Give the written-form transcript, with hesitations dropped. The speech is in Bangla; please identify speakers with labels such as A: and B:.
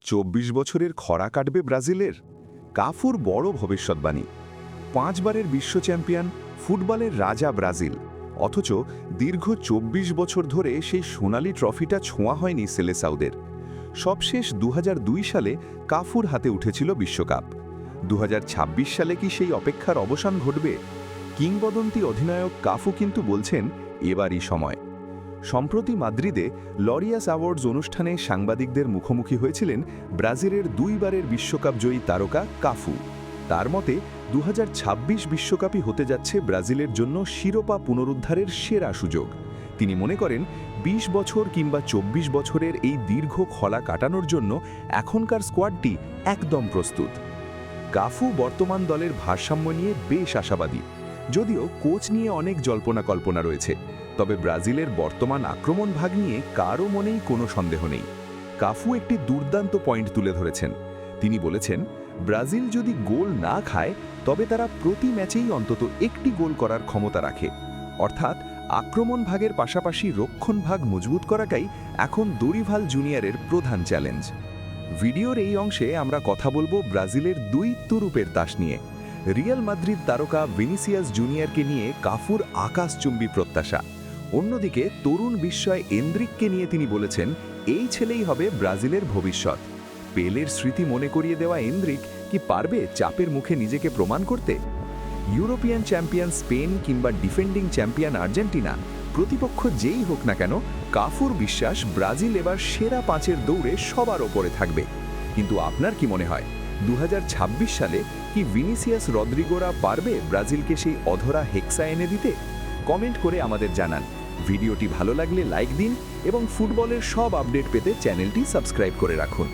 A: ২৪ বছরের খরা কাটবে ব্রাজিলের? কাফুর বড় ভবিষ্যৎবাণী। ৫ বারের বিশ্ব চ্যাম্পিয়ন, ফুটবলের রাজা ব্রাজিল। অথচ দীর্ঘ ২৪ বছর ধরে সেই সোনালি ট্রফিটা ছোঁয়া হয়নি সেলেসাউদের। সবশেষ ২০০২ সালে কাফুর হাতে উঠেছিল বিশ্বকাপ। ২০২৬ সালে কি সেই অপেক্ষার অবসান ঘটবে? কিংবদন্তি অধিনায়ক কাফু কিন্তু বলছেন এবারই সময়। সম্প্রতি মাদ্রিদে লরিয়াস অ্যাওয়ার্ডস অনুষ্ঠানে সাংবাদিকদের মুখোমুখি হয়েছিলেন ব্রাজিলের ২ বারের বিশ্বকাপ জয়ী তারকা কাফু। তার মতে ২০২৬ বিশ্বকাপই হতে যাচ্ছে ব্রাজিলের জন্য শিরোপা পুনরুদ্ধারের সেরা সুযোগ। তিনি মনে করেন ২০ বছর কিংবা ২৪ বছরের এই দীর্ঘ খলা কাটানোর জন্য এখনকার স্কোয়াডটি একদম প্রস্তুত। কাফু বর্তমান দলের ভারসাম্য নিয়ে বেশ আশাবাদী। যদিও কোচ নিয়ে অনেক জল্পনা কল্পনা রয়েছে, তবে ব্রাজিলের বর্তমান আক্রমণ ভাগ নিয়ে কারও মনেই কোনো সন্দেহ নেই। কাফু একটি দুর্দান্ত পয়েন্ট তুলে ধরেছেন। তিনি বলেছেন, ব্রাজিল যদি গোল না খায় তবে তারা প্রতি ম্যাচেই অন্তত একটি গোল করার ক্ষমতা রাখে। অর্থাৎ আক্রমণ ভাগের পাশাপাশি রক্ষণ ভাগ মজবুত করাটাই এখন দরিভাল জুনিয়রের প্রধান চ্যালেঞ্জ। ভিডিওর এই অংশে আমরা কথা বলবো ব্রাজিলের দুই তুরুপের তাস নিয়ে। রিয়াল মাদ্রিদ তারকা ভিনিসিয়াস জুনিয়রকে নিয়ে কাফুর আকাশচুম্বী প্রত্যাশা। অন্যদিকে তরুণ বিস্ময় এন্দ্রিককে নিয়ে তিনি বলেছেন, এই ছেলেই হবে ব্রাজিলের ভবিষ্যৎ। পেলের স্মৃতি মনে করিয়ে দেওয়া এন্দ্রিক কি পারবে চাপের মুখে নিজেকে প্রমাণ করতে? ইউরোপিয়ান চ্যাম্পিয়ন স্পেন কিংবা ডিফেন্ডিং চ্যাম্পিয়ন আর্জেন্টিনা, প্রতিপক্ষ যেই হোক না কেন, কাফুর বিশ্বাস ব্রাজিল এবার সেরা ৫-এর দৌড়ে সবার ওপরে থাকবে। কিন্তু আপনার কি মনে হয় ২০২৬ সালে কি ভিনিসিয়াস রদ্রিগোরা পারবে ব্রাজিলকে সেই অধরা হেক্সা এনে দিতে? কমেন্ট করে আমাদের জানান। ভিডিওটি ভালো লাগলে লাইক দিন এবং ফুটবলের সব আপডেট পেতে চ্যানেলটি সাবস্ক্রাইব করে রাখুন।